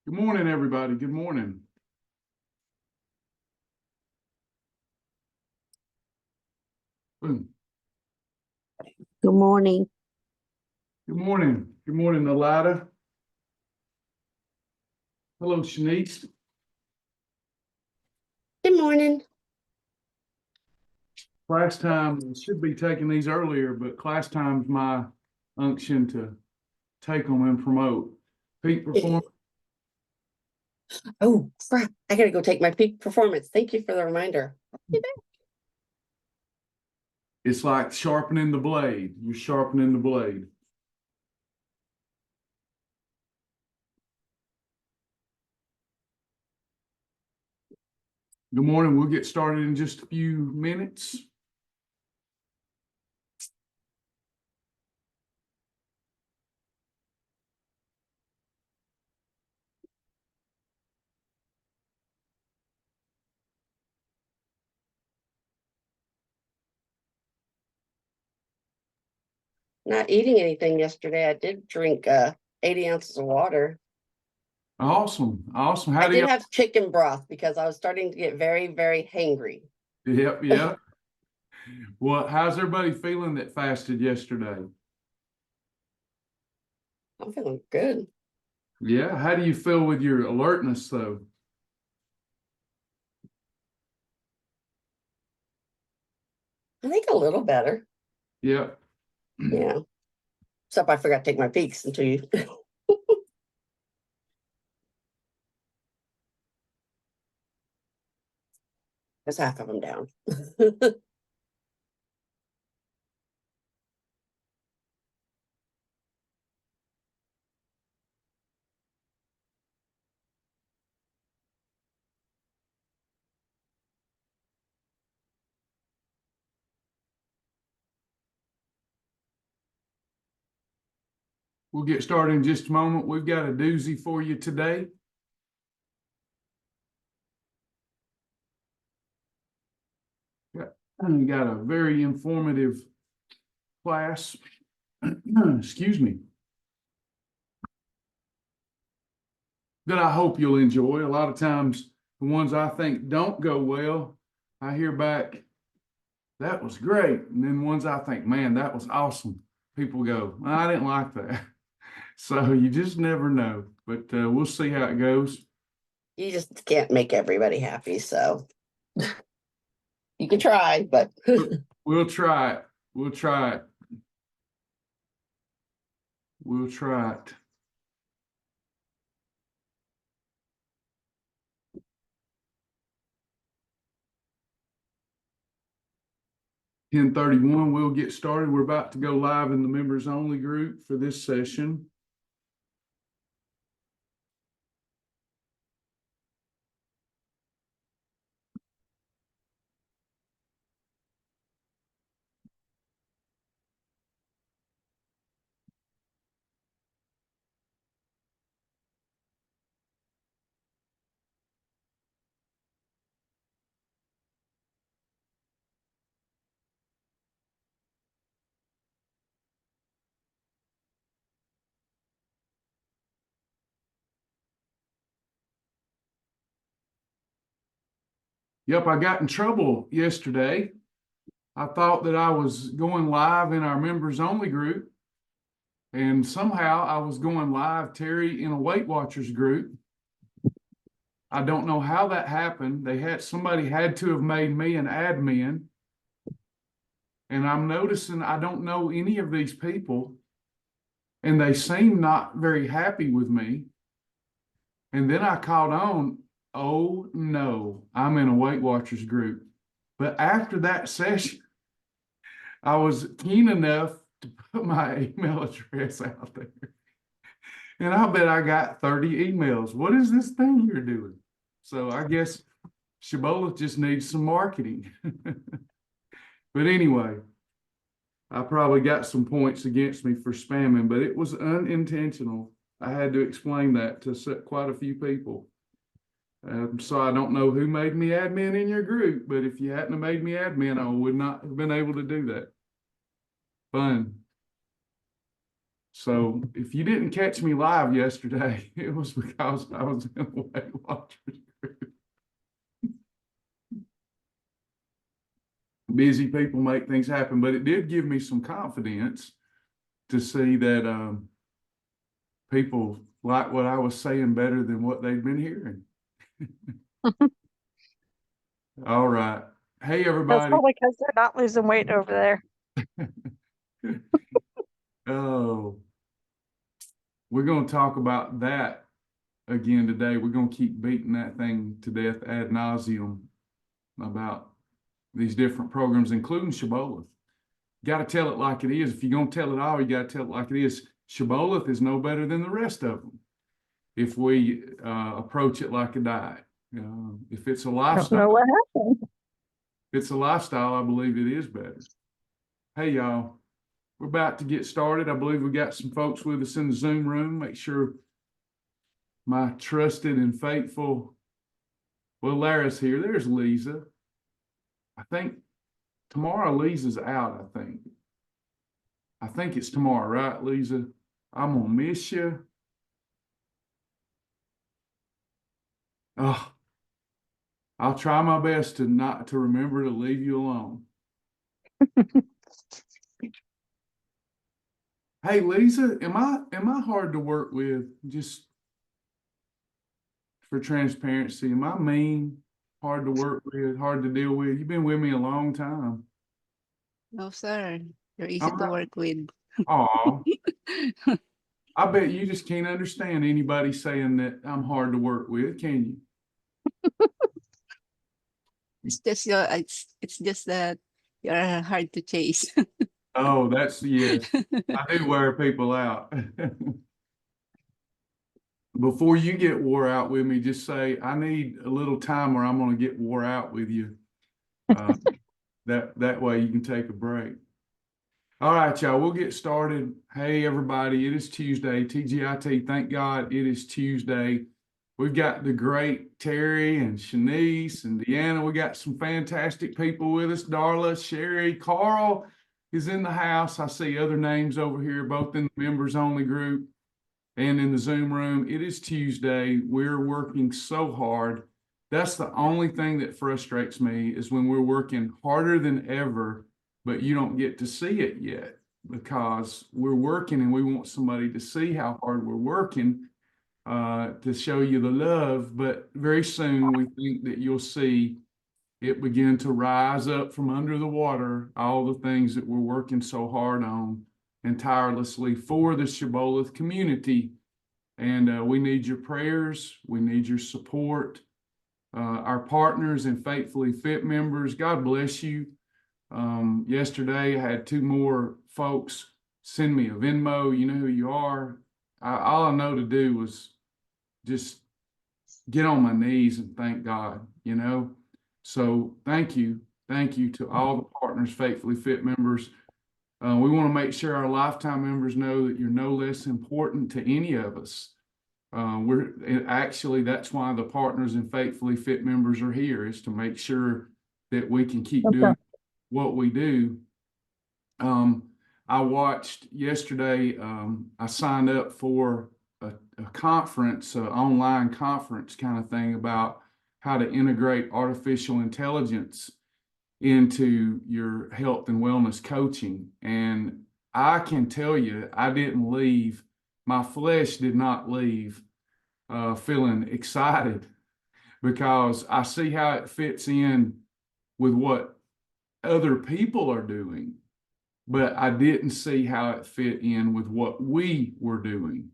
Good morning, everybody. Good morning. Boom. Good morning. Good morning. Good morning, Alida. Hello, Shanice. Good morning. Class time, I should be taking these earlier, but class time's my unction to take them and promote. Peak performance. Oh, crap. I gotta go take my peak performance. Thank you for the reminder. It's like sharpening the blade. You're sharpening the blade. Good morning. We'll get started in just a few minutes. Not eating anything yesterday. I did drink 80 ounces of water. Awesome. Awesome. I did have chicken broth because I was starting to get very, very hangry. Yep, yep. Well, how's everybody feeling that fasted yesterday? I'm feeling good. Yeah. How do you feel with your alertness, though? I think a little better. Yeah. Yeah. Except I forgot to take my peaks until you. There's half of them down. 'We'll get started in just a moment. We've got a doozy for you today. Got a very informative class. Excuse me. That I hope you'll enjoy. A lot of times, the ones I think don't go well, I hear back, that was great. And then ones I think, man, that was awesome. People go, I didn't like that. So you just never know, but we'll see how it goes. You just can't make everybody happy, so you can try, but We'll try it. We'll try it. We'll try it. (10:31), we'll get started. We're about to go live in the members only group for this session. Yep, I got in trouble yesterday. I thought that I was going live in our members only group, and somehow I was going live, Terry, in a Weight Watchers group. I don't know how that happened. Somebody had to have made me an admin. And I'm noticing I don't know any of these people, and they seem not very happy with me. And then I caught on, oh no, I'm in a Weight Watchers group. But after that session, I was keen enough to put my email address out there. And I bet I got 30 emails. What is this thing you're doing? So I guess Shibboleth just needs some marketing. But anyway, I probably got some points against me for spamming, but it was unintentional. I had to explain that to quite a few people. So I don't know who made me admin in your group, but if you hadn't have made me admin, I would not have been able to do that. Fun. So if you didn't catch me live yesterday, it was because I was in a Weight Watchers group. Busy people make things happen, but it did give me some confidence to see that people like what I was saying better than what they've been hearing. All right. Hey, That's everybody. probably because they're not losing weight over there. Oh, we're going to talk about that again today. We're going to keep beating that thing to death ad nauseum about these different programs, including Shibboleth. Got to tell it like it is. If you're going to tell it all, you got to tell it like it is. Shibboleth is no better than the rest of them if we approach it like a diet. If it's a I don't know lifestyle, what happened. if it's a lifestyle, I believe it is better. Hey, y'all, we're about to get started. I believe we got some folks with us in the Zoom room. Make sure my trusted and faithful, well, Lara's here. There's Lisa. I think tomorrow Lisa's out, I think. I think it's tomorrow, right, Lisa? I'm gonna miss you. Oh, I'll try my best to not to remember to leave you alone. Hey, Lisa, am I hard to work with? Just for transparency, am I mean, hard to work with, hard to deal with? You've been with me a long time. No, sir. You're easy I'm to not- work with. Aw, I bet you just can't understand anybody saying that I'm hard to work with, can you? It's just that you're hard to chase. Oh, that's yes. I do wear people out. Before you get wore out with me, just say, I need a little time where I'm going to get wore out with you. That way you can take a break. All right, y'all, we'll get started. Hey, everybody, it is Tuesday. TGIT, thank God it is Tuesday. We've got the great Terry and Shanice and Deanna. We got some fantastic people with us. Darla, Sherry, Carl is in the house. I see other names over here, both in the members only group and in the Zoom room. It is Tuesday. We're working so hard. That's the only thing that frustrates me is when we're working harder than ever, but you don't get to see it yet because we're working and we want somebody to see how hard we're working to show you the love. But very soon we think that you'll see it begin to rise up from under the water, all the things that we're working so hard on and tirelessly for the Shibboleth community. And we need your prayers. We need your support. Our partners and faithfully fit members, God bless you. Yesterday, I had 2 more folks send me a Venmo. You know who you are. All I know to do was just get on my knees and thank God, you know. So thank you. Thank you to all the partners, faithfully fit members. We want to make sure our lifetime members know that you're no less important to any of us. Actually, that's why the partners and faithfully fit members are here, is to make sure that we can keep doing what we do. I watched yesterday, I signed up for a conference, online conference kind of thing about how to integrate artificial intelligence into your health and wellness coaching. And I can tell you, I didn't leave, my flesh did not leave feeling excited because I see how it fits in with what other people are doing, but I didn't see how it fit in with what we were doing.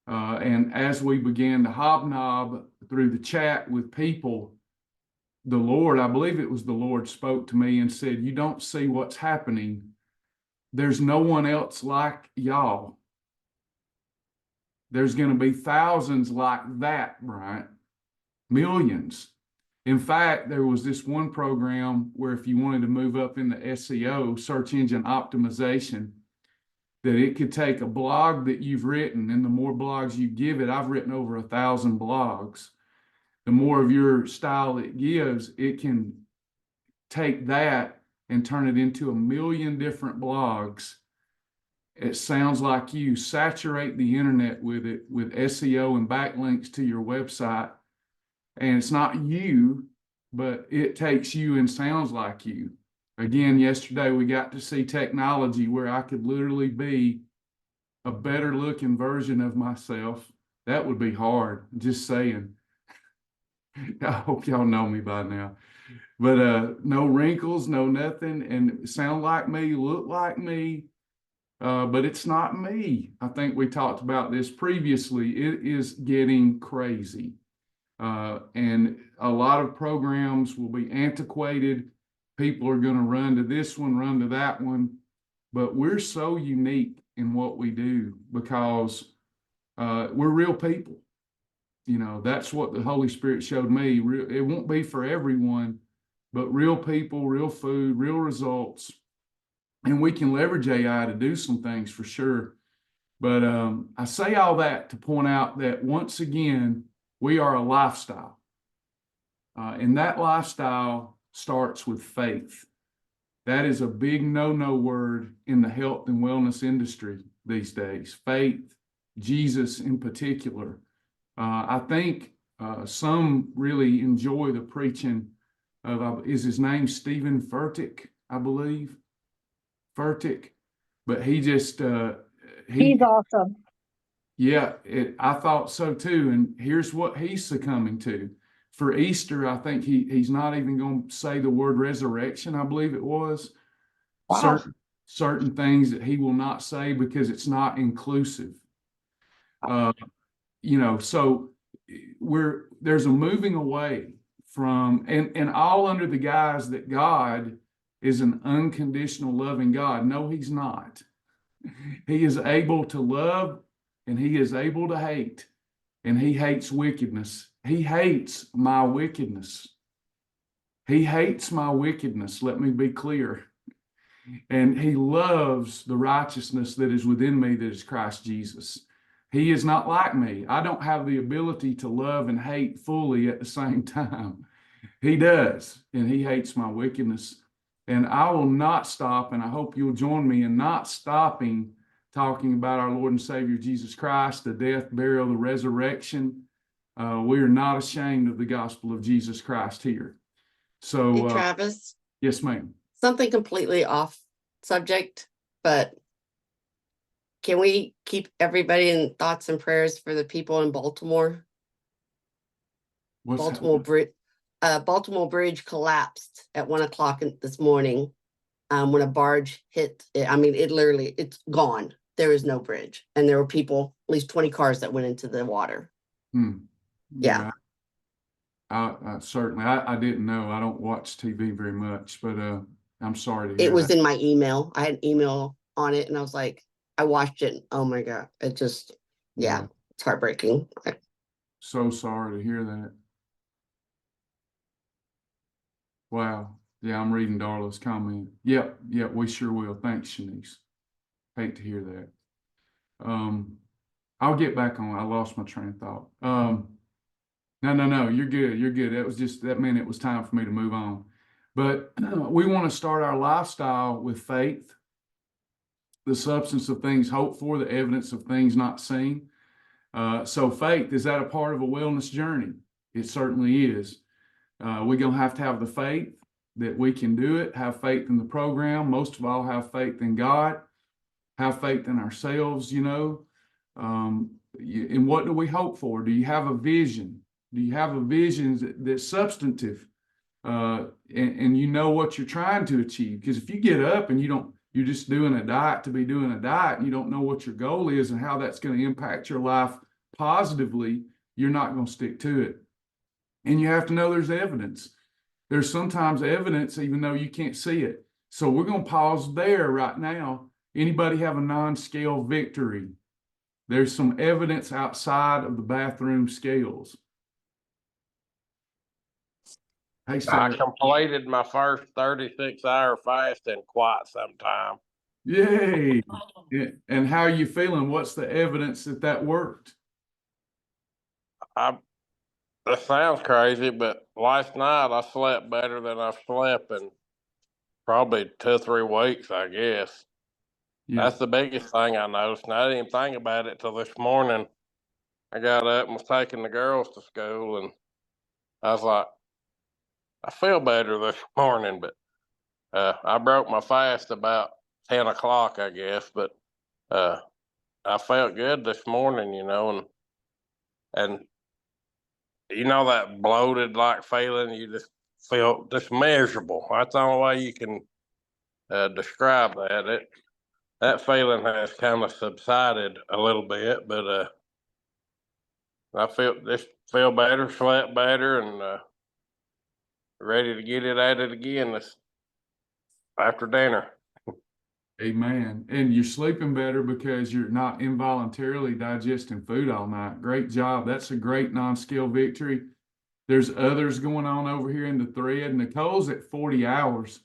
And as we began to hobnob through the chat with people, the Lord, I believe it was the Lord, spoke to me and said, you don't see what's happening. There's no one else like y'all. There's going to be thousands like that, Bryant, millions. In fact, there was this one program where if you wanted to move up in the SEO, search engine optimization, that it could take a blog that you've written, and the more blogs you give it, I've written over 1,000 blogs. The more of your style it gives, it can take that and turn it into 1 million different blogs It sounds like you saturate the internet with it, with SEO and backlinks to your website. And it's not you, but it takes you and sounds like you. Again, yesterday we got to see technology where I could literally be a better looking version of myself. That would be hard, just saying. I hope y'all know me by now. But no wrinkles, no nothing, and sound like me, look like me. But it's not me. I think we talked about this previously. It is getting crazy. And a lot of programs will be antiquated. People are going to run to this one, run to that one. But we're so unique in what we do because we're real people. You know, that's what the Holy Spirit showed me. It won't be for everyone, but real people, real food, real results. And we can leverage AI to do some things for sure. But I say all that to point out that once again, we are a lifestyle. And that lifestyle starts with faith. That is a big no-no word in the health and wellness industry these days. Faith, Jesus in particular. I think some really enjoy the preaching of, is his name Stephen Furtick, I believe? Furtick. But he just... He's awesome. Yeah, I thought so too. And here's what he's succumbing to. For Easter, I think he's not even going to say the word resurrection, I believe it was. Wow. Certain things that he will not say because it's not inclusive. You know, so there's a moving away from, and all under the guise that God is an unconditional loving God. No, he's not. He is able to love and he is able to hate, and he hates wickedness. He hates my wickedness. He hates my wickedness. Let me be clear. And he loves the righteousness that is within me, that is Christ Jesus. He is not like me. I don't have the ability to love and hate fully at the same time. He does, and he hates my wickedness. And I will not stop, and I hope you'll join me in not stopping talking about our Lord and Savior Jesus Christ, the death, burial, the resurrection. We are not ashamed of the gospel of Jesus Christ here. So, Hey, Travis, yes, ma'am. something completely off subject, but can we keep everybody in thoughts and prayers for the people in Baltimore? What's Baltimore Bridge collapsed at 1 o'clock this morning when a barge hit. I mean, it's gone. There is no bridge. And there were people, at least 20 cars that went into the water. Yeah. Certainly. I didn't know. I don't watch TV very much, but I'm sorry to hear It was that. in my email. I had an email on it and I was like, I watched it. And, oh my God. It just, yeah, it's heartbreaking. So sorry to hear that. Wow. Yeah, I'm reading Darla's comment. Yep, we sure will. Thanks, Shanice. Hate to hear that. I'll get back on. I lost my train of thought. No, you're good. You're good. That meant it was time for me to move on. But we want to start our lifestyle with faith, the substance of things hoped for, the evidence of things not seen. So faith, is that a part of a wellness journey? It certainly is. We're going to have the faith that we can do it, have faith in the program, most of all, have faith in God, have faith in ourselves, you know. And what do we hope for? Do you have a vision? Do you have a vision that's substantive? And you know what you're trying to achieve? Because if you get up and you're just doing a diet to be doing a diet, and you don't know what your goal is and how that's going to impact your life positively, you're not going to stick to it. And you have to know there's evidence. There's sometimes evidence even though you can't see it. So we're going to pause there right now. Anybody have a non-scale victory? There's some evidence outside of the bathroom scales. Hey, I Sarah. completed my first 36-hour fast in quite some time. Yay. And how are you feeling? What's the evidence that worked? That sounds crazy, but last night I slept better than I've slept in probably 2 or 3 weeks, I guess. Yeah. That's the biggest thing I noticed. And I didn't even think about it till this morning. I got up and was taking the girls to school, and I was like, I feel better this morning, but I broke my fast about 10 o'clock, I guess, but I felt good this morning, and that bloated like feeling, you just feel just miserable. That's the only way you can describe that. That feeling has kind of subsided a little bit, but I feel better, slept better, and ready to get it at it again this after dinner. Amen. And you're sleeping better because you're not involuntarily digesting food all night. Great job. That's a great non-scale victory. There's others going on over here in the thread. Nicole's at 40 hours,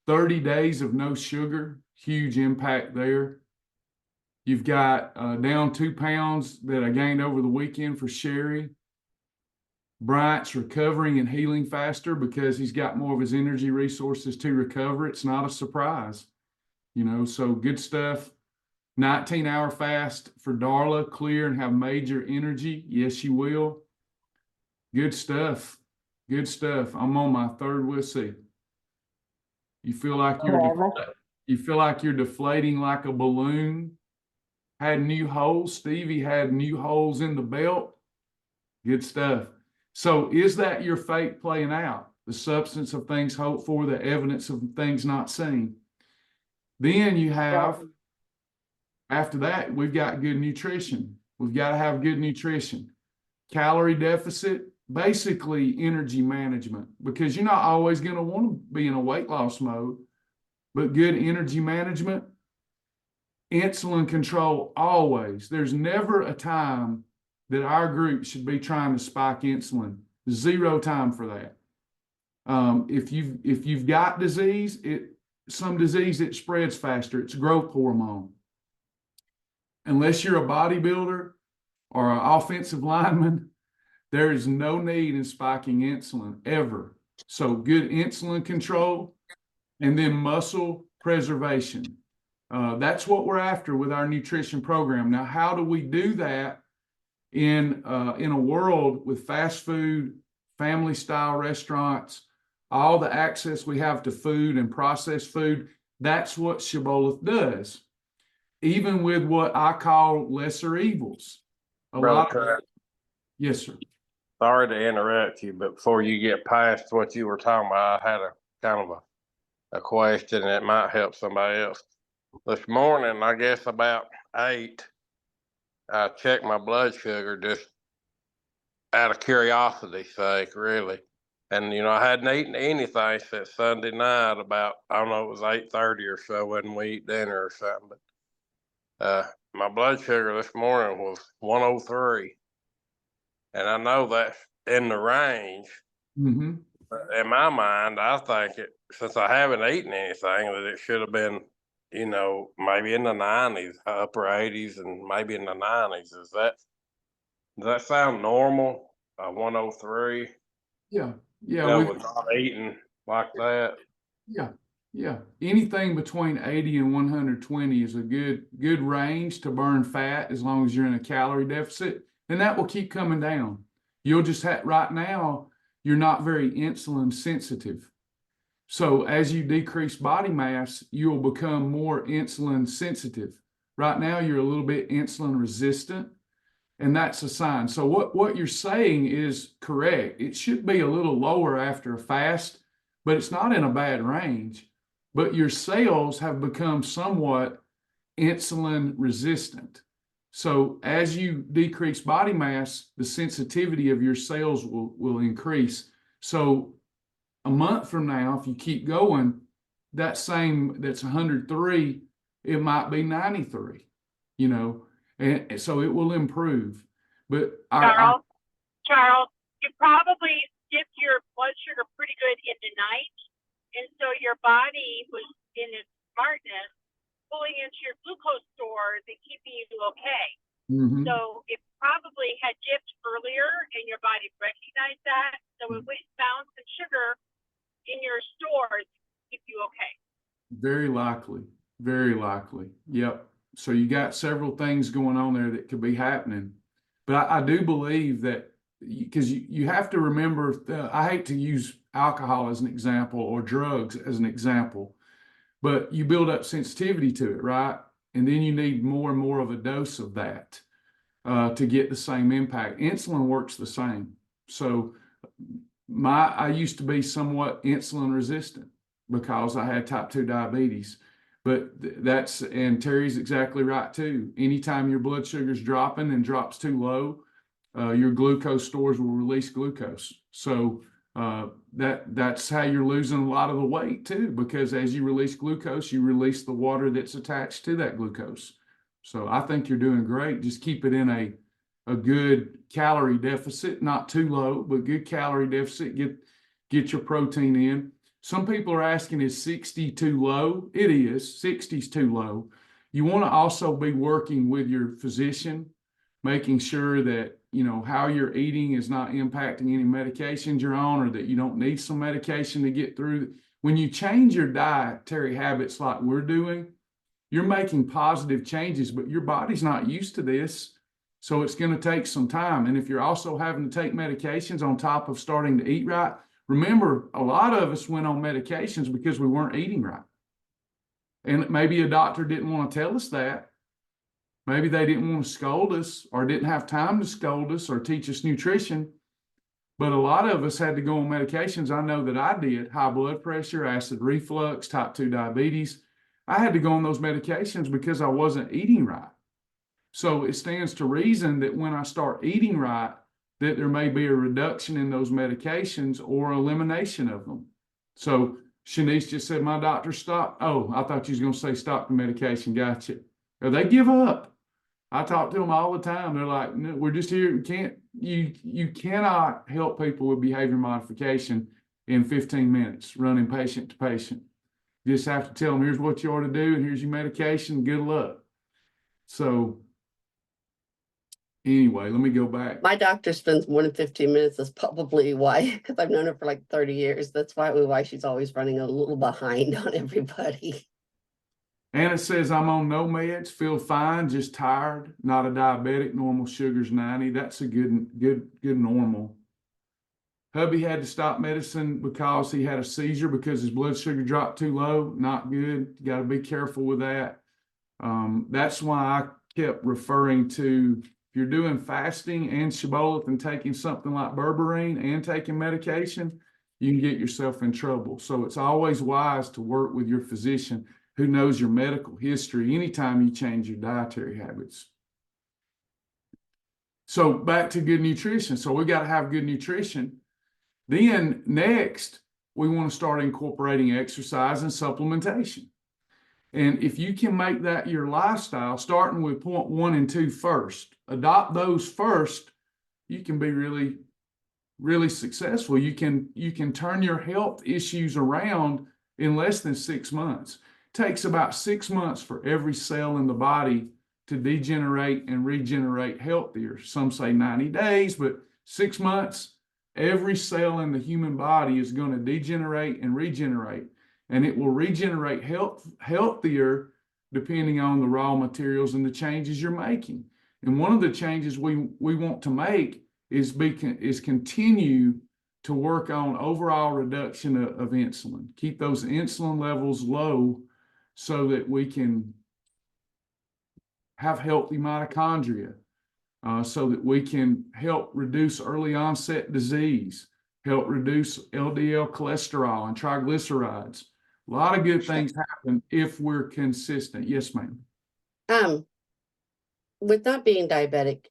30 days of no sugar, huge impact there. You've got down 2 pounds that I gained over the weekend for Sherry. Bryant's recovering and healing faster because he's got more of his energy resources to recover. It's not a surprise. So good stuff. 19-hour fast for Darla, clear and have major energy. Yes, you will. Good stuff. Good stuff. I'm on my third whiskey. You feel like you're deflating like a balloon. Had new holes. Stevie had new holes in the belt. Good stuff. So is that your fate playing out? The substance of things hoped for, the evidence of things not seen. Then you have, after that, we've got good nutrition. We've got to have good nutrition. Calorie deficit, basically energy management, because you're not always going to want to be in a weight loss mode, but good energy management. Insulin control, always. There's never a time that our group should be trying to spike insulin. Zero time for that. If you've got some disease, it spreads faster. It's growth hormone. Unless you're a bodybuilder or an offensive lineman, there is no need in spiking insulin ever. So good insulin control and then muscle preservation. That's what we're after with our nutrition program. Now, how do we do that in a world with fast food, family style restaurants, all the access we have to food and processed food? That's what Shibboleth does. Even with what I call lesser evils. Yes, sir. Sorry to interrupt you, but before you get past what you were talking about, I had a kind of a question that might help somebody else. This morning, I guess about 8, I checked my blood sugar just out of curiosity's sake, really. And, I hadn't eaten anything since Sunday night about, I don't know, it was 8:30 or so when we eat dinner or something. But my blood sugar this morning was 103. And I know that's in the range. Mm-hmm. But in my mind, I think since I haven't eaten anything, that it should have been, maybe in the 90s, upper 80s, and maybe in the 90s. Does that sound normal? 103? Yeah. Yeah. With not eating like that. Yeah. Yeah. Anything between 80 and 120 is a good range to burn fat as long as you're in a calorie deficit. And that will keep coming down. You'll just right now, you're not very insulin sensitive. So as you decrease body mass, you'll become more insulin sensitive. Right now, you're a little bit insulin resistant, and that's a sign. So what you're saying is correct. It should be a little lower after a fast, but it's not in a bad range. But your cells have become somewhat insulin resistant. So as you decrease body mass, the sensitivity of your cells will increase. So a month from now, if you keep going, that's 103, it might be 93, and so it will improve. But Charles, you probably dipped your blood sugar pretty good in the night, and so your body was in its smartness pulling into your glucose stores and keeping you okay. Mm-hmm. So it probably had dipped earlier and your body recognized that. So it found some sugar in your stores to keep you okay. Very likely. Very likely. Yep. So you got several things going on there that could be happening. But I do believe that because you have to remember, I hate to use alcohol as an example or drugs as an example, but you build up sensitivity to it, right? And then you need more and more of a dose of that to get the same impact. Insulin works the same. So I used to be somewhat insulin resistant because I had type 2 diabetes. But and Terry's exactly right too. Anytime your blood sugar's dropping and drops too low, your glucose stores will release glucose. So that's how you're losing a lot of the weight too, because as you release glucose, you release the water that's attached to that glucose. So I think you're doing great. Just keep it in a good calorie deficit, not too low, but good calorie deficit. Get your protein in. Some people are asking, is 60 too low? It is. 60 is too low. You want to also be working with your physician, making sure that, how you're eating is not impacting any medications you're on, or that you don't need some medication to get through. When you change your dietary habits like we're doing, you're making positive changes, but your body's not used to this. So it's going to take some time. And if you're also having to take medications on top of starting to eat right, remember, a lot of us went on medications because we weren't eating right. And maybe a doctor didn't want to tell us that. Maybe they didn't want to scold us or didn't have time to scold us or teach us nutrition. But a lot of us had to go on medications. I know that I did. High blood pressure, acid reflux, type 2 diabetes. I had to go on those medications because I wasn't eating right. So it stands to reason that when I start eating right, that there may be a reduction in those medications or elimination of them. So Shanice just said, my doctor stopped. Oh, I thought you was going to say stop the medication. Gotcha. Or they give up. I talk to them all the time. They're like, no, we're just here. You cannot help people with behavior modification in 15 minutes, running patient to patient. You just have to tell them, here's what you ought to do, and here's your medication. Good luck. So anyway, let me go back. My doctor spends more than 15 minutes. That's probably why, because I've known her for like 30 years. That's why she's always running a little behind on everybody. Anna says, I'm on no meds, feel fine, just tired, not a diabetic, normal sugar's 90. That's a good normal. Hubby had to stop medicine because he had a seizure because his blood sugar dropped too low. Not good. You got to be careful with that. That's why I kept referring to, if you're doing fasting and shibboleth and taking something like berberine and taking medication, you can get yourself in trouble. So it's always wise to work with your physician who knows your medical history anytime you change your dietary habits. So back to good nutrition. So we got to have good nutrition. Then next, we want to start incorporating exercise and supplementation. And if you can make that your lifestyle, starting with point 1 and 2 first, adopt those first, you can be really, really successful. You can turn your health issues around in less than 6 months. It takes about 6 months for every cell in the body to degenerate and regenerate healthier. Some say 90 days, but 6 months, every cell in the human body is going to degenerate and regenerate. And it will regenerate healthier depending on the raw materials and the changes you're making. And one of the changes we want to make is continue to work on overall reduction of insulin. Keep those insulin levels low so that we can have healthy mitochondria, so that we can help reduce early onset disease, help reduce LDL cholesterol and triglycerides. A lot of good things happen if we're consistent. Yes, ma'am. With not being diabetic,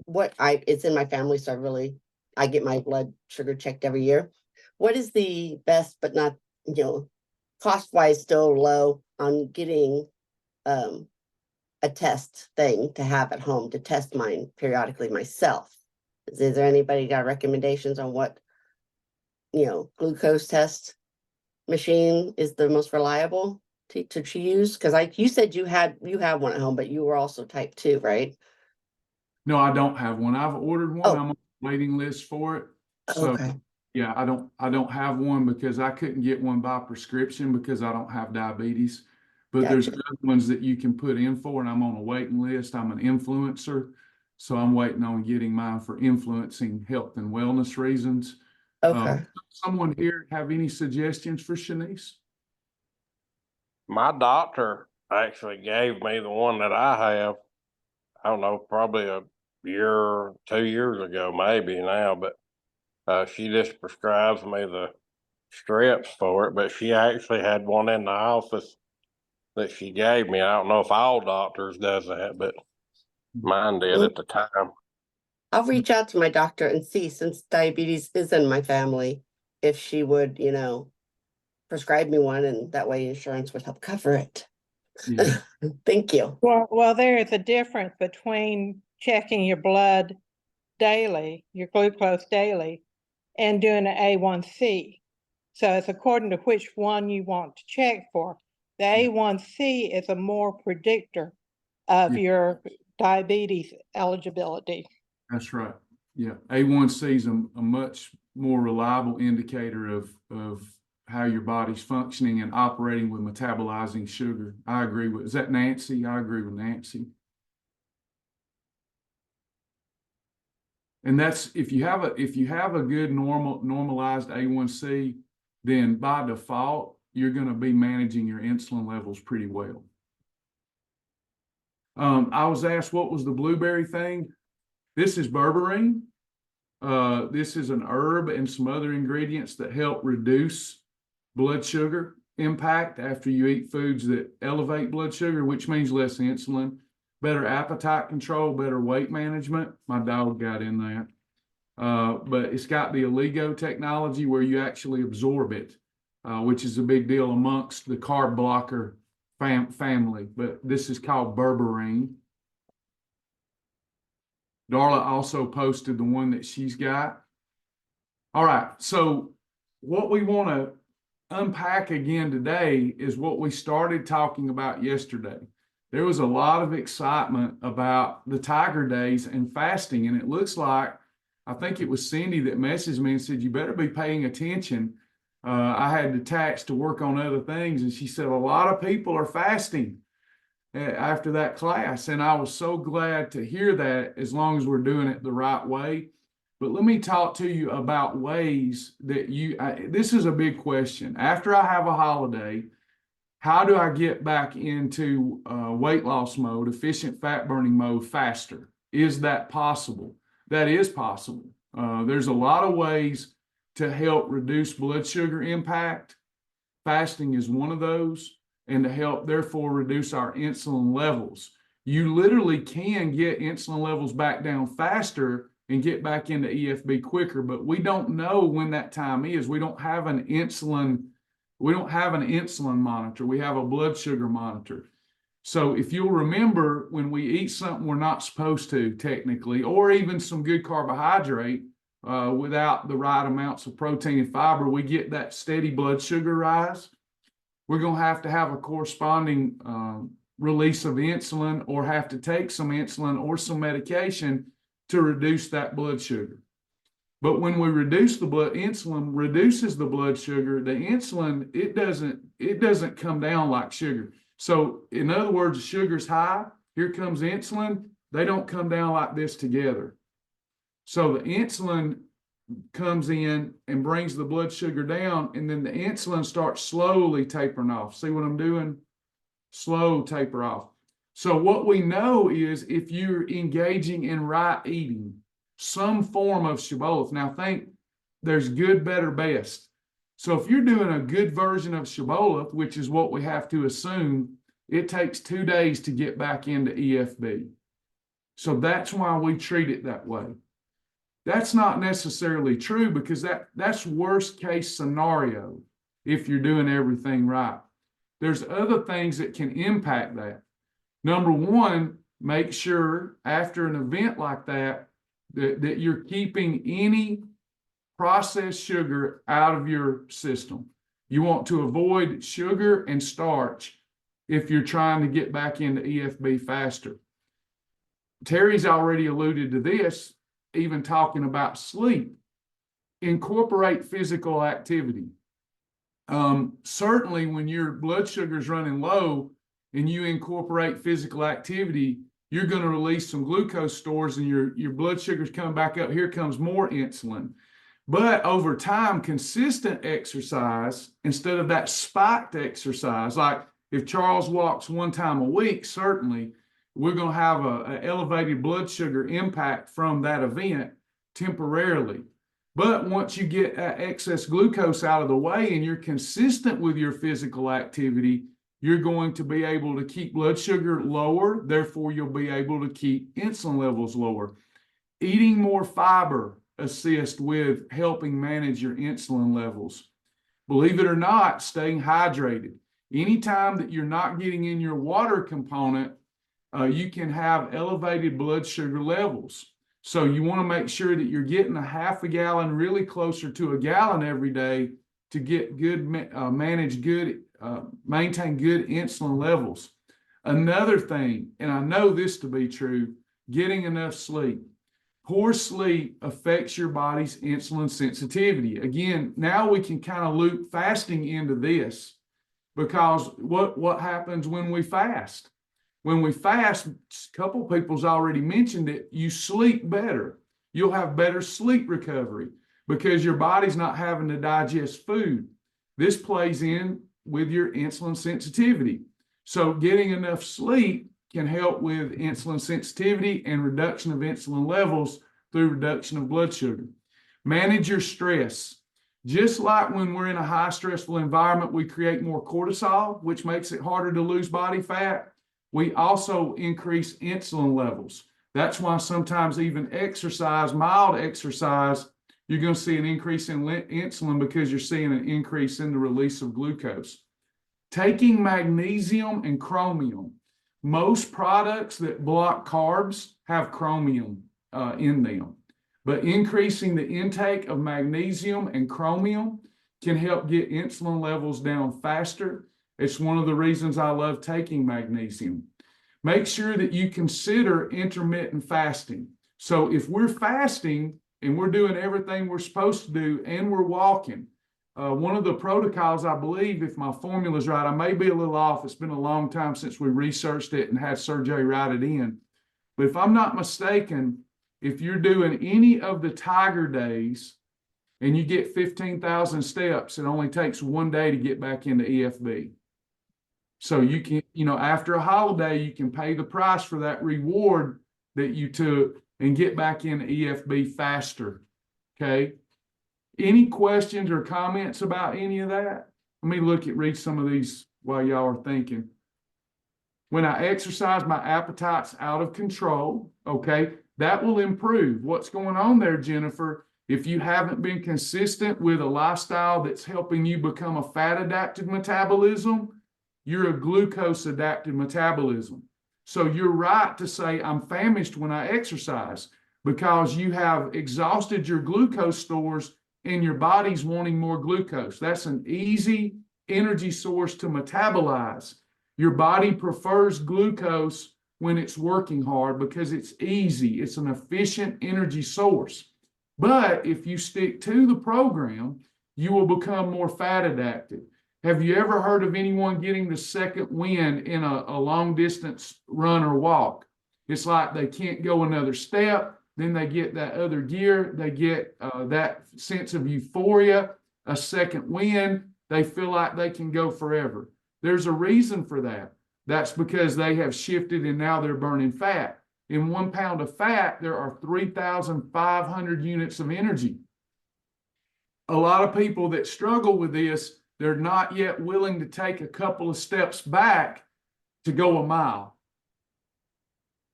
it's in my family, so I get my blood sugar checked every year. What is the best, but not, cost-wise still low on getting a test thing to have at home to test mine periodically myself? Is there anybody got recommendations on what, glucose test machine is the most reliable to use? Because you said you have one at home, but you were also type 2, right? No, I don't have one. I've ordered one. I'm on the waiting list for it. So Okay. yeah, I don't have one because I couldn't get one by prescription because I don't have diabetes. But there's Gotcha. other ones that you can put in for, and I'm on a waiting list. I'm an influencer, so I'm waiting on getting mine for influencing health and wellness reasons. Okay. Someone here have any suggestions for Shanice? My doctor actually gave me the one that I have. I don't know, probably a year, 2 years ago, maybe now, but she just prescribes me the strips for it, but she actually had one in the office that she gave me. I don't know if all doctors does that, but mine did at the time. I'll reach out to my doctor and see, since diabetes is in my family, if she would, prescribe me one, and that way insurance would help cover it. Yeah. Thank you. Well, there is a difference between checking your blood daily, your glucose daily, and doing an A1C. So it's according to which one you want to check for. The A1C is a more predictor of Yeah. your diabetes eligibility. That's right. Yeah, A1C is a much more reliable indicator of how your body's functioning and operating with metabolizing sugar. I agree with, is that Nancy? I agree with Nancy. And that's, if you have a good normalized A1C, then by default, you're going to be managing your insulin levels pretty well. I was asked, what was the blueberry thing? This is berberine. This is an herb and some other ingredients that help reduce blood sugar impact after you eat foods that elevate blood sugar, which means less insulin, better appetite control, better weight management. My dog got in that. But it's got the 𝐒𝐴𝐺 technology where you actually absorb it, which is a big deal amongst the carb blocker family. But this is called berberine. Darla also posted the one that she's got. All right, so what we want to unpack again today is what we started talking about yesterday. There was a lot of excitement about the Tiger Days and fasting, and it looks like, I think it was Cindy that messaged me and said, you better be paying attention. I had to tax to work on other things, and she said, a lot of people are fasting after that class. And I was so glad to hear that, as long as we're doing it the right way. But let me talk to you about ways that this is a big question. After I have a holiday, how do I get back into weight loss mode, efficient fat burning mode faster? Is that possible? That is possible. There's a lot of ways to help reduce blood sugar impact. Fasting is one of those, and to help therefore reduce our insulin levels. You literally can get insulin levels back down faster and get back into EFB quicker, but we don't know when that time is. We don't have an insulin monitor. We have a blood sugar monitor. So if you'll remember, when we eat something we're not supposed to technically, or even some good carbohydrate without the right amounts of protein and fiber, we get that steady blood sugar rise. We're going to have a corresponding release of insulin, or have to take some insulin or some medication to reduce that blood sugar. But when we reduce the insulin reduces the blood sugar, the insulin, it doesn't come down like sugar. So in other words, sugar's high, here comes insulin, they don't come down like this together. So the insulin comes in and brings the blood sugar down, and then the insulin starts slowly tapering off. See what I'm doing? Slow taper off. So what we know is, if you're engaging in right eating, some form of shibboleth. Now think, there's good, better, best. So if you're doing a good version of shibboleth, which is what we have to assume, it takes 2 days to get back into EFB. So that's why we treat it that way. That's not necessarily true, because that's worst case scenario if you're doing everything right. There's other things that can impact that. Number one, make sure after an event like that, that you're keeping any processed sugar out of your system. You want to avoid sugar and starch if you're trying to get back into EFB faster. Terry's already alluded to this, even talking about sleep. Incorporate physical activity. Certainly when your blood sugar is running low, and you incorporate physical activity, you're going to release some glucose stores and your blood sugar's coming back up. Here comes more insulin. But over time, consistent exercise, instead of that spiked exercise, like if Charles walks 1 time a week, certainly we're going to have an elevated blood sugar impact from that event temporarily. But once you get excess glucose out of the way and you're consistent with your physical activity, you're going to be able to keep blood sugar lower. Therefore, you'll be able to keep insulin levels lower. Eating more fiber assists with helping manage your insulin levels. Believe it or not, staying hydrated. Anytime that you're not getting in your water component, you can have elevated blood sugar levels. So you want to make sure that you're getting a half a gallon, really closer to a gallon every day to get good, maintain good insulin levels. Another thing, and I know this to be true, getting enough sleep. Poor sleep affects your body's insulin sensitivity. Again, now we can kind of loop fasting into this, because what happens when we fast? When we fast, a couple people's already mentioned it, you sleep better. You'll have better sleep recovery because your body's not having to digest food. This plays in with your insulin sensitivity. So getting enough sleep can help with insulin sensitivity and reduction of insulin levels through reduction of blood sugar. Manage your stress. Just like when we're in a high stressful environment, we create more cortisol, which makes it harder to lose body fat. We also increase insulin levels. That's why sometimes even exercise, mild exercise, you're going to see an increase in insulin because you're seeing an increase in the release of glucose. Taking magnesium and chromium. Most products that block carbs have chromium in them, but increasing the intake of magnesium and chromium can help get insulin levels down faster. It's one of the reasons I love taking magnesium. Make sure that you consider intermittent fasting. So if we're fasting and we're doing everything we're supposed to do and we're walking, one of the protocols, I believe, if my formula is right, I may be a little off. It's been a long time since we researched it and had Sir Jay write it in. But if I'm not mistaken, if you're doing any of the Tiger days and you get 15,000 steps, it only takes 1 day to get back into EFB. So you can, after a holiday, you can pay the price for that reward that you took and get back into EFB faster. Okay. Any questions or comments about any of that? Let me read some of these while y'all are thinking. When I exercise, my appetite's out of control. Okay, that will improve. What's going on there, Jennifer? If you haven't been consistent with a lifestyle that's helping you become a fat-adapted metabolism, you're a glucose-adapted metabolism. So you're right to say I'm famished when I exercise because you have exhausted your glucose stores and your body's wanting more glucose. That's an easy energy source to metabolize. Your body prefers glucose when it's working hard because it's easy. It's an efficient energy source. But if you stick to the program, you will become more fat adapted. Have you ever heard of anyone getting the second wind in a long distance run or walk? It's like they can't go another step. Then they get that other gear. They get that sense of euphoria, a second wind. They feel like they can go forever. There's a reason for that. That's because they have shifted and now they're burning fat. In 1 pound of fat, there are 3,500 units of energy. A lot of people that struggle with this, they're not yet willing to take a couple of steps back to go a mile.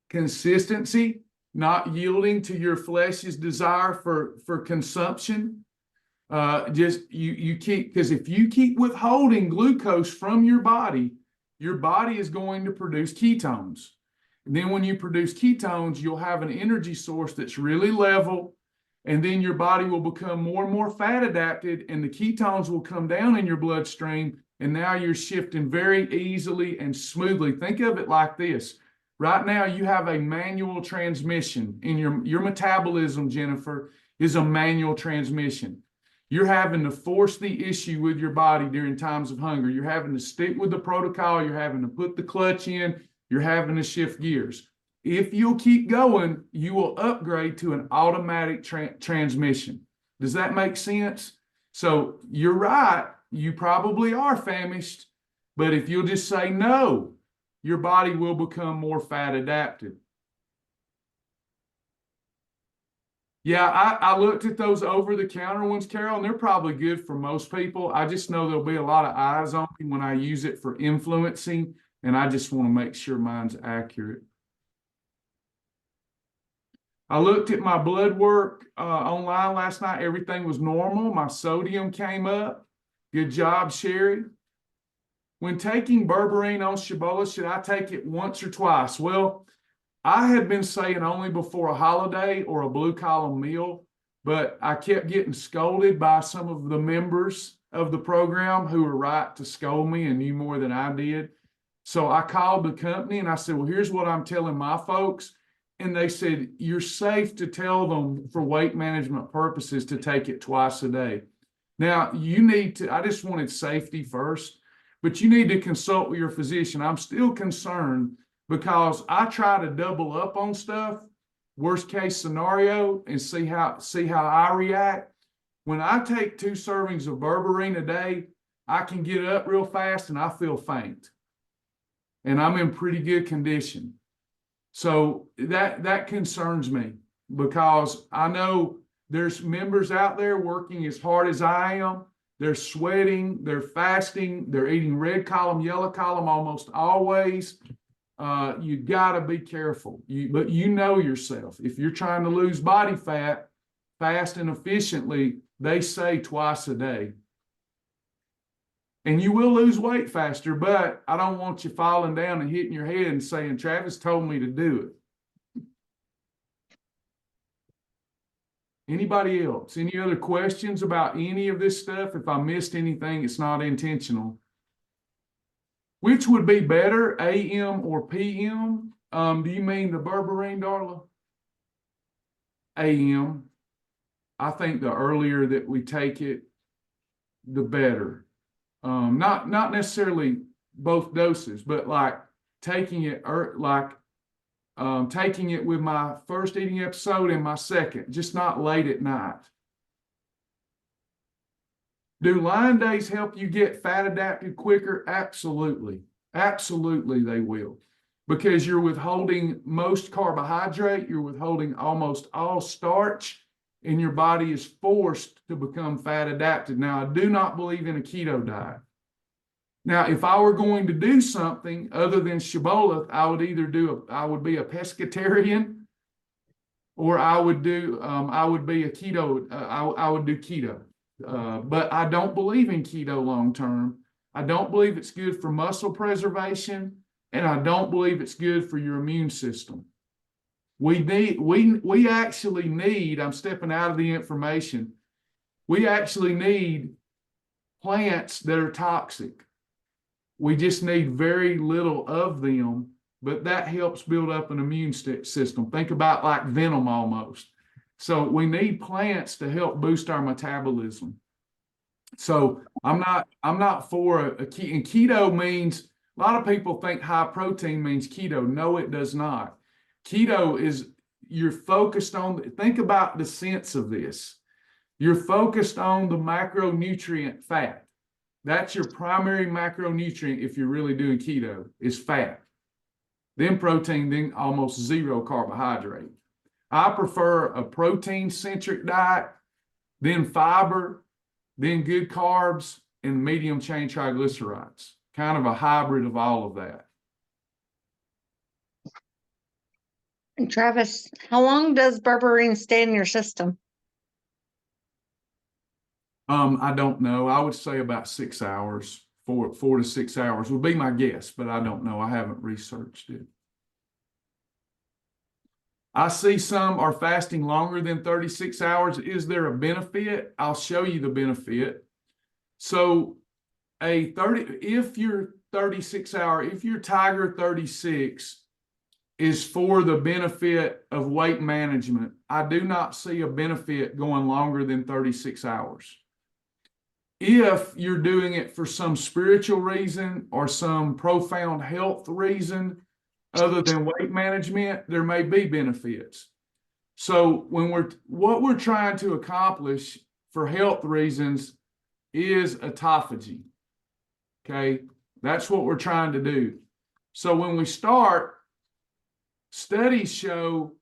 Consistency, not yielding to your flesh's desire for consumption. You keep, because if you keep withholding glucose from your body is going to produce ketones. And then when you produce ketones, you'll have an energy source that's really level, and then your body will become more and more fat adapted, and the ketones will come down in your bloodstream, and now you're shifting very easily and smoothly. Think of it like this. Right now, you have a manual transmission in your metabolism, Jennifer, is a manual transmission. You're having to force the issue with your body during times of hunger. You're having to stick with the protocol. You're having to put the clutch in. You're having to shift gears. If you'll keep going, you will upgrade to an automatic transmission. Does that make sense? So you're right. You probably are famished, but if you'll just say no, your body will become more fat adapted. Yeah, I looked at those over-the-counter ones, Carol, and they're probably good for most people. I just know there'll be a lot of eyes on me when I use it for influencing, and I just want to make sure mine's accurate. I looked at my blood work online last night. Everything was normal. My sodium came up. Good job, Sherry. When taking berberine on Cibola, should I take it once or twice? Well, I had been saying only before a holiday or a blue column meal, but I kept getting scolded by some of the members of the program who were right to scold me and knew more than I did. So I called the company and I said, well, here's what I'm telling my folks. And they said, you're safe to tell them for weight management purposes to take it twice a day. Now, you need to, I just wanted safety first, but you need to consult with your physician. I'm still concerned because I try to double up on stuff, worst case scenario, and see how I react. When I take 2 servings of berberine a day, I can get up real fast and I feel faint. And I'm in pretty good condition. So that concerns me because I know there's members out there working as hard as I am. They're sweating, they're fasting, they're eating red column, yellow column almost always. You gotta be careful. But you know yourself. If you're trying to lose body fat fast and efficiently, they say twice a day. And you will lose weight faster, but I don't want you falling down and hitting your head and saying, Travis told me to do it. Anybody else? Any other questions about any of this stuff? If I missed anything, it's not intentional. Which would be better, AM or PM? Do you mean the berberine, Darla? AM. I think the earlier that we take it, the better. Not necessarily both doses, but like taking it taking it with my first eating episode and my second, just not late at night. Do line days help you get fat adapted quicker? Absolutely. Absolutely they will. Because you're withholding most carbohydrate, you're withholding almost all starch, and your body is forced to become fat adapted. Now, I do not believe in a keto diet. Now, if I were going to do something other than Cibola, I would either I would be a pescatarian, or I would be a keto. I would do keto. But I don't believe in keto long term. I don't believe it's good for muscle preservation, and I don't believe it's good for your immune system. We actually need, I'm stepping out of the information, we actually need plants that are toxic. We just need very little of them, but that helps build up an immune system. Think about like venom almost. So we need plants to help boost our metabolism. So I'm not for a keto. And keto means, a lot of people think high protein means keto. No, it does not. Keto is, you're focused on, think about the sense of this. You're focused on the macronutrient fat. That's your primary macronutrient if you're really doing keto, is fat. Then protein, then almost zero carbohydrate. I prefer a protein-centric diet, then fiber, then good carbs, and medium chain triglycerides. Kind of a hybrid of all of that. And Travis, how long does berberine stay in your system? I don't know. I would say about 6 hours, 4 to 6 hours would be my guess, but I don't know. I haven't researched it. I see some are fasting longer than 36 hours. Is there a benefit? I'll show you the benefit. So if your 36 hour, if your Tiger 36 is for the benefit of weight management, I do not see a benefit going longer than 36 hours. If you're doing it for some spiritual reason or some profound health reason other than weight management, there may be benefits. So what we're trying to accomplish for health reasons is autophagy. Okay, that's what we're trying to do. So when we start, studies show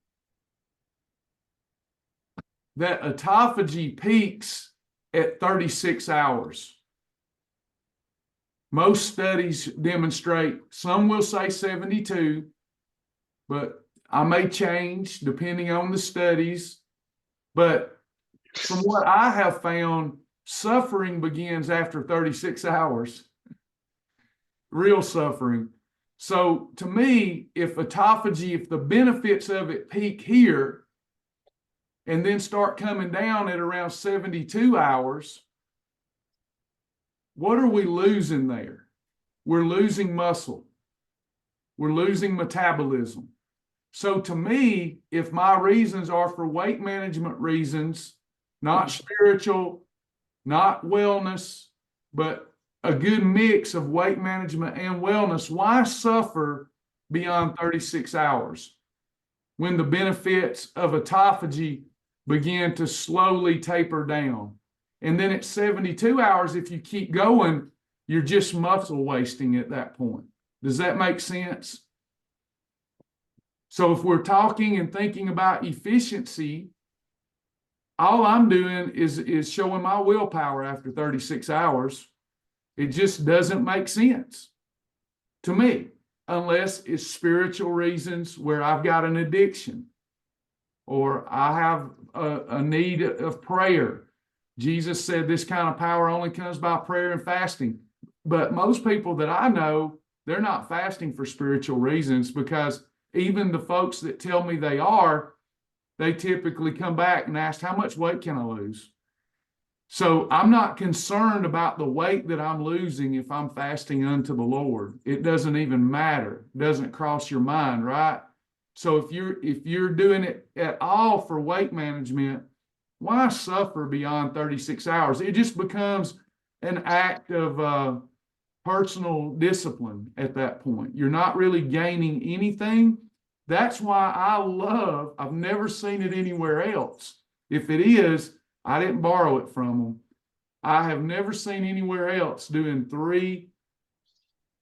that autophagy peaks at 36 hours. Most studies demonstrate, some will say 72, but I may change depending on the studies. But from what I have found, suffering begins after 36 hours. Real suffering. So to me, if autophagy, if the benefits of it peak here and then start coming down at around 72 hours, what are we losing there? We're losing muscle. We're losing metabolism. So to me, if my reasons are for weight management reasons, not spiritual, not wellness, but a good mix of weight management and wellness, why suffer beyond 36 hours when the benefits of autophagy begin to slowly taper down? And then at 72 hours, if you keep going, you're just muscle wasting at that point. Does that make sense? So if we're talking and thinking about efficiency, all I'm doing is showing my willpower after 36 hours. It just doesn't make sense to me, unless it's spiritual reasons where I've got an addiction or I have a need of prayer. Jesus said this kind of power only comes by prayer and fasting. But most people that I know, they're not fasting for spiritual reasons, because even the folks that tell me they are, they typically come back and ask, how much weight can I lose? So I'm not concerned about the weight that I'm losing if I'm fasting unto the Lord. It doesn't even matter. It doesn't cross your mind, right? So if you're doing it at all for weight management, why suffer beyond 36 hours? It just becomes an act of personal discipline at that point. You're not really gaining anything. That's why I've never seen it anywhere else. If it is, I didn't borrow it from them. I have never seen anywhere else doing 3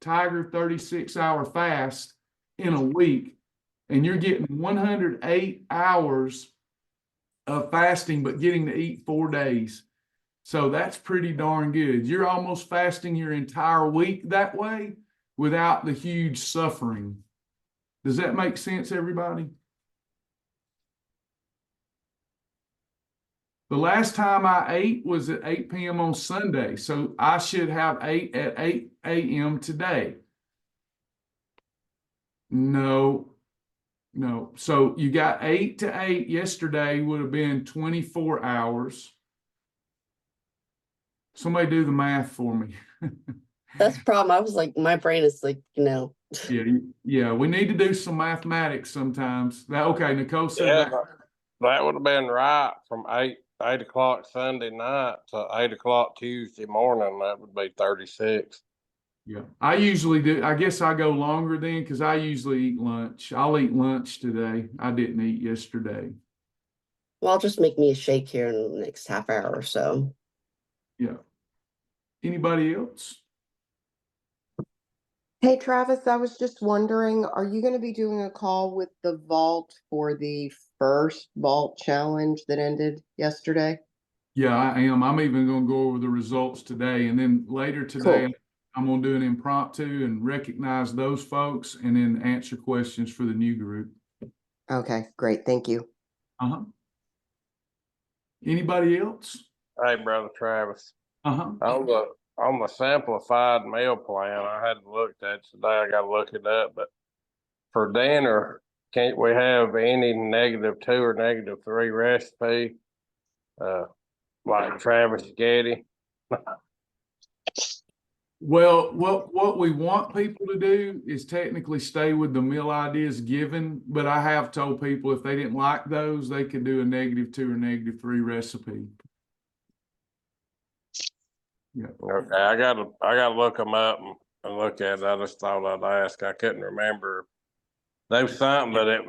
Tiger 36-hour fasts in a week, and you're getting 108 hours of fasting, but getting to eat 4 days. So that's pretty darn good. You're almost fasting your entire week that way without the huge suffering. Does that make sense, everybody? The last time I ate was at 8 p.m. on Sunday, so I should have ate at 8 a.m. today. No. So you got 8 to 8 yesterday, would have been 24 hours. Somebody do the math for me. That's the problem. I was like, my brain is like, Yeah, we need to do some mathematics sometimes. Okay, Nicole said Yeah, that. that would have been right from 8 o'clock Sunday night to 8 o'clock Tuesday morning. That would be 36. Yeah, I usually do. I guess I go longer then because I usually eat lunch. I'll eat lunch today. I didn't eat yesterday. well, just make me a shake here in the next half hour or so. Yeah. Anybody else? Hey, Travis, I was just wondering, are you going to be doing a call with the vault for the first vault challenge that ended yesterday? Yeah, I am. I'm even going to go over the results today. And then later today, Cool. I'm going to do an impromptu and recognize those folks and then answer questions for the new group. Okay, great. Thank you. Uh-huh. Anybody else? Hey, Brother Travis. Uh-huh. On the simplified meal plan, I hadn't looked at it today. I got to look it up. But for dinner, can't we have any -2 or -3 recipe, like TravisJackMartin? Well, what we want people to do is technically stay with the meal ideas given, but I have told people if they didn't like those, they could do a -2 or -3 recipe. Okay, I gotta look them up and look at it. I just thought I'd ask. I couldn't remember. There was something, but it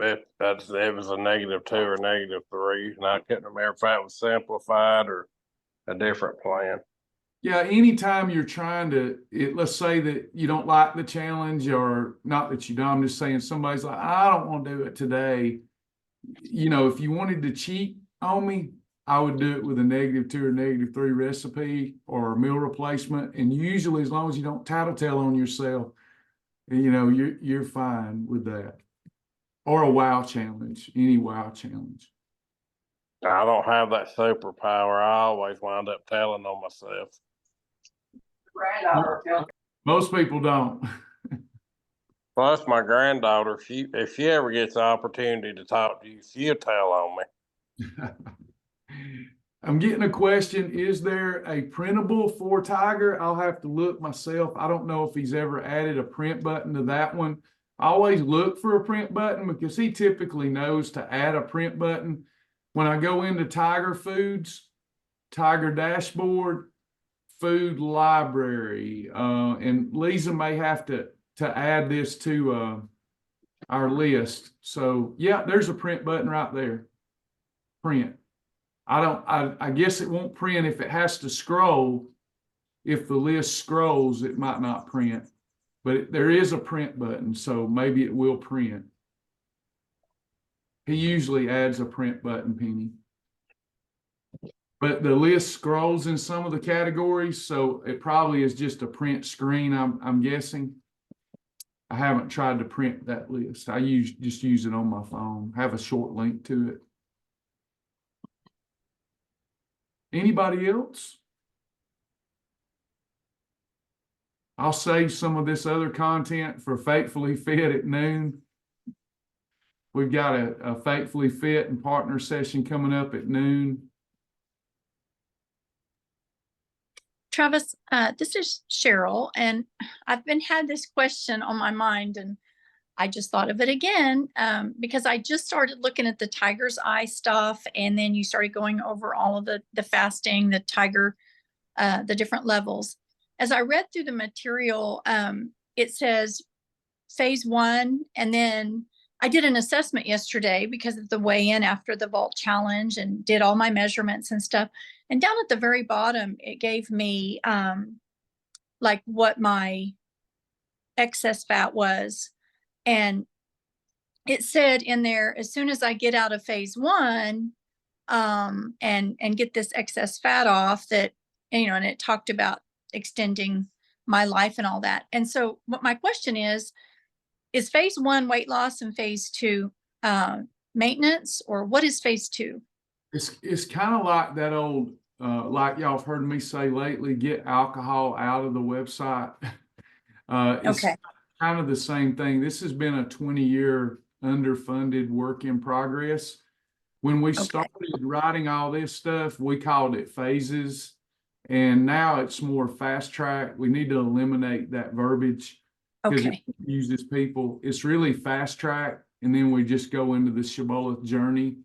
was a -2 or -3, and I couldn't remember if that was simplified or a different plan. Yeah, anytime you're trying to, let's say that you don't like the challenge, or not that you don't, I'm just saying somebody's like, I don't want to do it today. You know, if you wanted to cheat on me, I would do it with a -2 or -3 recipe or a meal replacement. And usually, as long as you don't tattletale on yourself, you know, you're fine with that. Or a wow challenge, any wow challenge. I don't have that superpower. I always wind up telling on myself. Most people don't. Plus, my granddaughter, if she ever gets the opportunity to talk to you, she'll tell on me. I'm getting a question. Is there a printable for Tiger? I'll have to look myself. I don't know if he's ever added a print button to that one. I always look for a print button because he typically knows to add a print button. When I go into Tiger Foods, Tiger Dashboard, Food Library, and Lisa may have to add this to our list. So yeah, there's a print button right there. Print. I guess it won't print if it has to scroll. If the list scrolls, it might not print, but there is a print button, so maybe it will print. He usually adds a print button, Penny. But the list scrolls in some of the categories, so it probably is just a print screen, I'm guessing. I haven't tried to print that list. I just use it on my phone, have a short link to it. Anybody else? I'll save some of this other content for Fatefully Fit at noon. We've got a Fatefully Fit and partner session coming up at noon. Travis, this is Cheryl, and I've had this question on my mind, and I just thought of it again because I just started looking at the Tiger's Eye stuff, and then you started going over all of the fasting, the Tiger, the different levels. As I read through the material, it says phase 1, and then I did an assessment yesterday because of the weigh-in after the vault challenge and did all my measurements and stuff. And down at the very bottom, it gave me like what my excess fat was. And it said in there, as soon as I get out of phase 1 and get this excess fat off, that, you know, and it talked about extending my life and all that. And so what my question is phase 1 weight loss and phase 2 maintenance, or what is phase 2? It's kind of like that old, like y'all have heard me say lately, get alcohol out of the website. It's Okay. kind of the same thing. This has been a 20-year underfunded work in progress. When we started writing all this stuff, we called it phases, and now it's more fast track. We need to eliminate that verbiage because it confuses people. It's really fast track, and then we just go into the Shibboleth journey.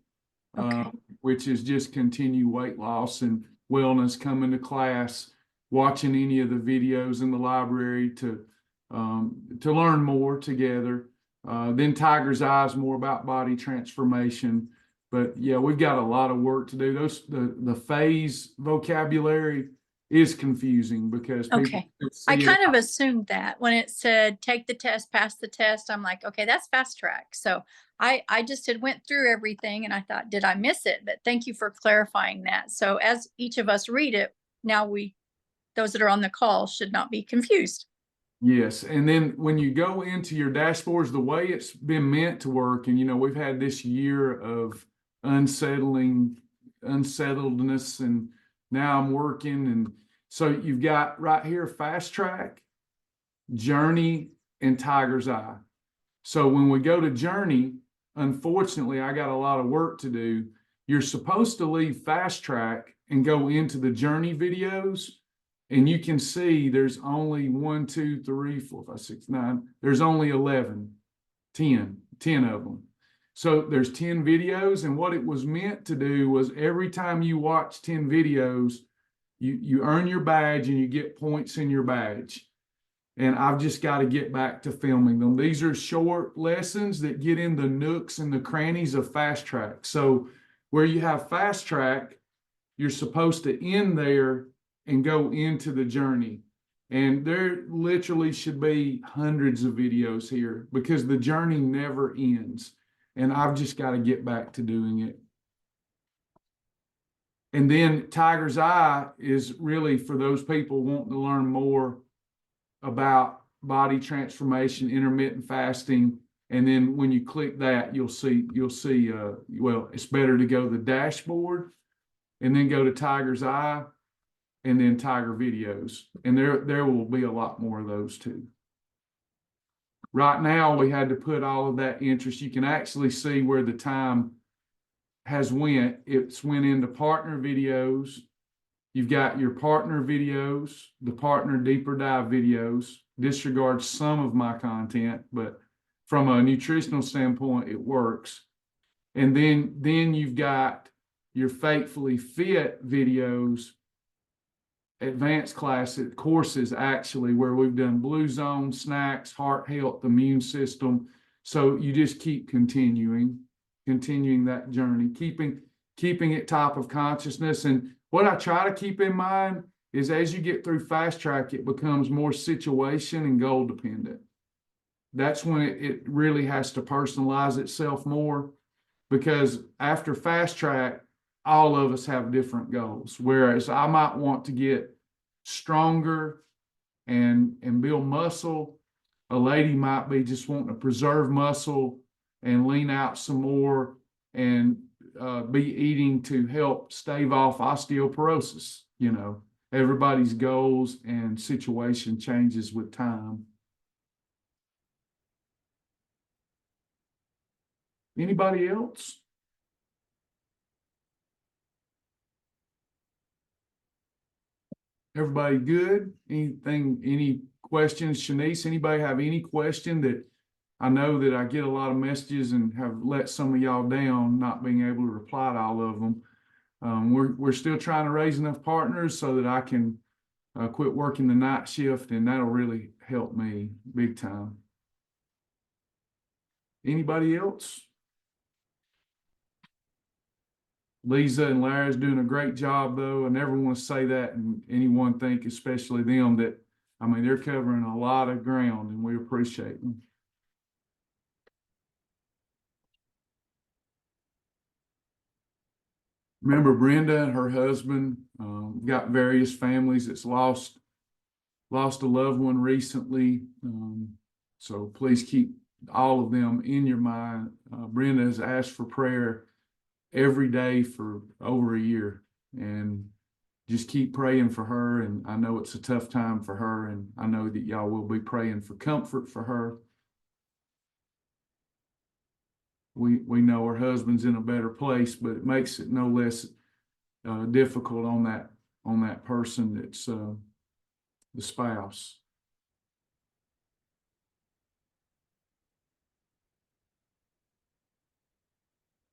Which is just continue weight loss and wellness, coming to class, watching any of the videos in the library to learn more together. Then Tiger's Eye is more about body transformation. But yeah, we've got a lot of work to do. The phase vocabulary is confusing because people I kind of assumed that when it said take the test, pass the test, I'm like, okay, that's fast track. So I just went through everything and I thought, did I miss it? But thank you for clarifying that. So as each of us read it, now those that are on the call should not be confused. Yes. And then when you go into your dashboards, the way it's been meant to work, and, you know, we've had this year of unsettledness, and now I'm working. And so you've got right here, fast track, journey, and Tiger's Eye. So when we go to journey, unfortunately, I got a lot of work to do. You're supposed to leave fast track and go into the journey videos. And you can see there's only 1, 2, 3, 4, 5, 6, 9. There's only 11, 10 of them. So there's 10 videos. And what it was meant to do was every time you watch 10 videos, You earn your badge and you get points in your badge. And I've just got to get back to filming them. These are short lessons that get in the nooks and the crannies of fast track. So where you have fast track, you're supposed to end there and go into the journey. And there literally should be hundreds of videos here because the journey never ends. And I've just got to get back to doing it. And then Tiger's Eye is really for those people wanting to learn more about body transformation, intermittent fasting. And then when you click that, you'll see, well, it's better to go to the dashboard and then go to Tiger's Eye and then Tiger videos. And there will be a lot more of those too. Right now, we had to put all of that interest. You can actually see where the time has went. It's went into partner videos. You've got your partner videos, the partner deeper dive videos, disregards some of my content, but from a nutritional standpoint, it works. And then you've got your Faithfully Fit videos, advanced classes, courses actually, where we've done Blue Zone, snacks, heart health, immune system. So you just keep continuing that journey, keeping it top of consciousness. And what I try to keep in mind is as you get through fast track, it becomes more situation and goal dependent. That's when it really has to personalize itself more, because after fast track, all of us have different goals. Whereas I might want to get stronger and build muscle. A lady might be just wanting to preserve muscle and lean out some more and be eating to help stave off osteoporosis. You know, everybody's goals and situation changes with time. Anybody else? Everybody good? Any questions? Shanice, anybody have any question? That I know that I get a lot of messages and have let some of y'all down not being able to reply to all of them. We're still trying to raise enough partners so that I can quit working the night shift, and that'll really help me big time. Anybody else? Lisa and Larry's doing a great job, though. I never want to say that and anyone think, especially them, that, I mean, they're covering a lot of ground and we appreciate them. Remember Brenda and her husband got various families that's lost a loved one recently. So please keep all of them in your mind. Brenda has asked for prayer every day for over a year, and just keep praying for her. And I know it's a tough time for her, and I know that y'all will be praying for comfort for her. We know her husband's in a better place, but it makes it no less difficult on that person that's the spouse.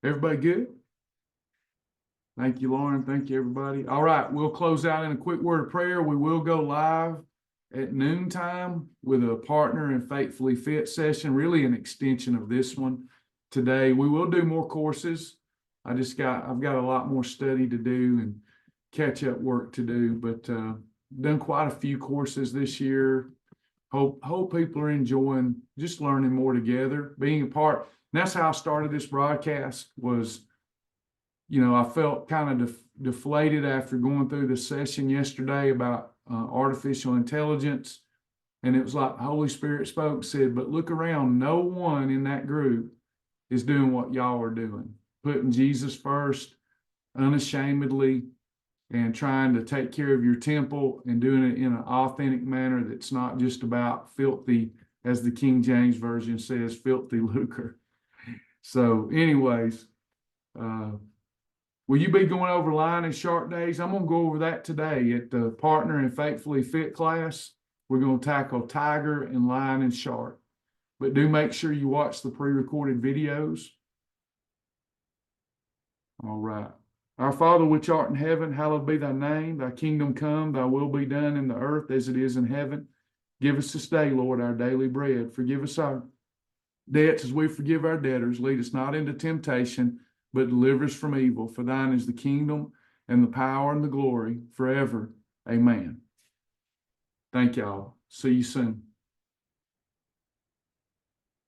Everybody good? Thank you, Lauren. Thank you, everybody. All right, we'll close out in a quick word of prayer. We will go live at noontime with a partner and Faithfully Fit session, really an extension of this one today. We will do more courses. I've got a lot more study to do and catch up work to do, but done quite a few courses this year. Hope people are enjoying just learning more together, being a part. And that's how I started this broadcast was, you know, I felt kind of deflated after going through the session yesterday about artificial intelligence. And it was like the Holy Spirit spoke, said, but look around, no one in that group is doing what y'all are doing, putting Jesus first, unashamedly, and trying to take care of your temple and doing it in an authentic manner that's not just about filthy, as the King James Version says, filthy lucre. So anyways, will you be going over Lion and Shark Days? I'm going to go over that today at the Partner and Faithfully Fit class. We're going to tackle Tiger and Lion and Shark. But do make sure you watch the pre-recorded videos. All right. Our Father which art in heaven, hallowed be thy name. Thy kingdom come, thy will be done in the earth as it is in heaven. Give us this day, Lord, our daily bread. Forgive us our debts as we forgive our debtors. Lead us not into temptation, but deliver us from evil. For thine is the kingdom and the power and the glory forever. Amen. Thank y'all. See you soon.